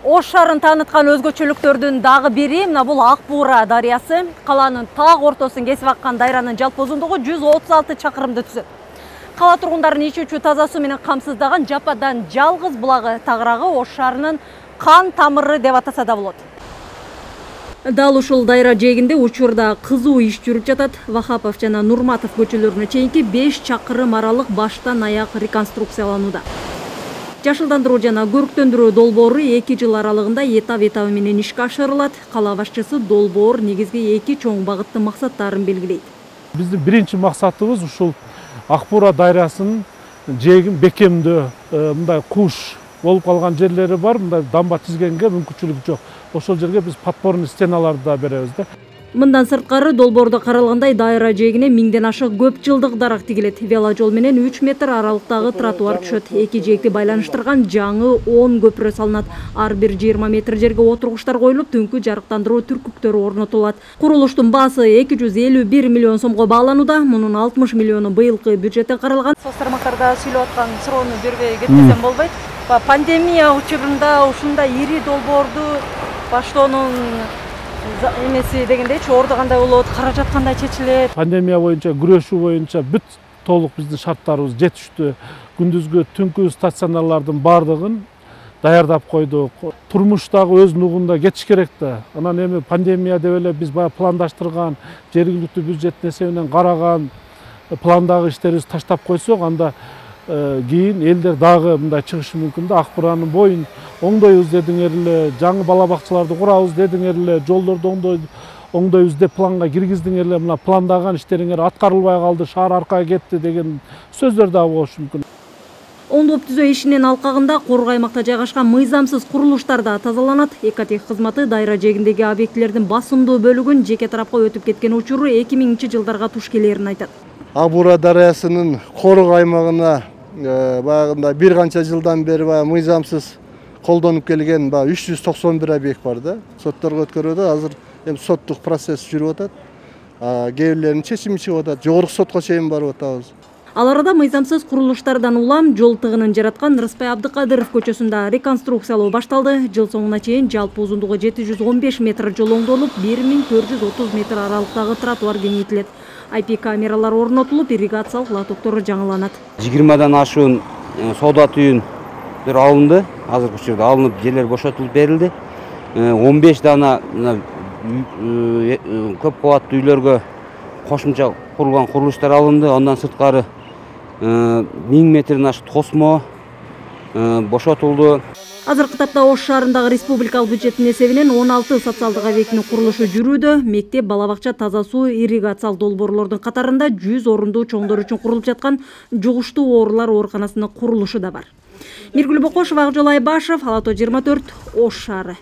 Ош шарын таныткан өзгөчөлүктөрдүн дагы бири мына бул Ак Буура дарыясы. Каланын так ортосун кесип аккан дайранын жалпы узундугу 136 чакырымды түзөт. Кала тургундарын ичүүчү таза суу менен камсыздаган жападан жалгыз булагы тагырагы Ош шаарынын кан тамыры деп атаса да болот. Дал ушул дайра жээгинде учурда кызуу иш жүрүп жатат. Вахапов жана Нурматов көчөлөрүнө чейинки 5 чакырым аралык баштан аяк реконструкцияланууда. Жашылдандыруу жана көрүктөндүрүү долбоору 2 жыл аралыгында этап менен ишке ашырылат. Кала башчысы долбоор негизги 2 чоң багыттын максаттарын белгилейт. Биздин биринчи максатыбыз ушул Ак Буура дайрасынын жээгин бекемдөө. Мындай куш болуп калган жерлери бар, мындай дамба тизгенге мүмкүнчүлүк жок. Ошол жерге биз подпорный стеналарды да беребиз да. Мындан сырткары долбоордо каралгандай дайра жээгине 1000ден ашык көп жылдык дарак тигилет. Веложол менен 3 метр аралыктагы тротуар түшөт. Эки жээгди байланыштырган жаңы 10 көпүрө салынат. Ар бир 20 метр жерге отургучтар коюлуп, түнкү жарыктандыруу түркүктөрү орнотулат. Курулуштун баасы 251 миллион сомго бааланууда. Мунун 60 миллиону быйылкы бюджеттен каралган. Соц тармактарда сүйлөп аткан суроону бербей кетсем болбойт. Пандемия учурунда ушундай ири долбоорду баштоонун эмеси дегендейчи орду кандай болот, каражат кандай чечилет? Пандемия боюнча күрөшүү боюнча бүт толук биздин шарттарыбыз жетиштүү. Күндүзгү түнкү стационарлардын бардыгын даярдап койдук. Турмуштагы өз нугунда кетиш керек да. Анан эми пандемия деп эле биз баягы пландаштырган, жергиликтүү бюджеттин эсебинен караган пландагы иштерибизди таштап койсок, анда кийин элдер дагы мындай чыгышы мүмкүн да. Ак Бууранын боюн оңдойбуз дедиңер эле, жаңы бала бакчаларды курабыз дедиңер эле, жолдорду оңдойбуз деп планга киргиздиңер эле, мына пландаган иштериңер аткарылбай калды, шаар аркага кетти деген сөздөр да болушу мүмкүн. Оңдоп түзөө ишинин алкагында коргоо аймакта жайгашкан мыйзамсыз курулуштар да тазаланат. Экотех кызматы дайра жээгиндеги объектилердин басымдуу бөлүгүн жеке тарапка өтүп кеткен учуру 2000-жылдарга туш келерин айтат. Ак Буура дарыясынын коргоо аймагына баягында бир канча жылдан бери мыйзамсыз колдонуп келген 391 объект бар да. Сотторго өткөрүүдө азыр эми соттук процесс жүрүп атат. Кээ бирлеринин чечими чыгып атат. Жогорку сотко чейин барып атабыз. Ал арада мыйзамсыз курулуштардан улам жол тыгынын жараткан Рыспай Абдыкадыров көчөсүндө реконструкциялоо башталды. Жыл соңуна чейин жалпы узундугу 715 метр жол оңдолуп, 1430 метр аралыктагы тротуар кеңейтилет. IP камералар орнотулуп, ирригациялык лотоктор жаңыланат. 20дан ашуун соода түйүндөр алынды. Азыркы учурда алынып, жерлер бошотулуп берилди. 15 дана көп кабаттуу үйлөргө кошумча курулган курулуштар алынды. Андан сырткары 1000 метрден ашык тосмо бошотулду. Азыркы тапта Ош шаарындагы республикалык бюджеттин эсебинен 16 социалдык объектинин курулушу жүрүүдө. Мектеп, бала бакча, таза суу, ирригациялык долбоорлордун катарында 100 орундуу чоңдор үчүн курулуп жаткан жугуштуу оорулар ооруканасынын курулушу да бар. Миргүл Бокошева, Акжол Айбашев, Ала-тоо 24, Ош шаары.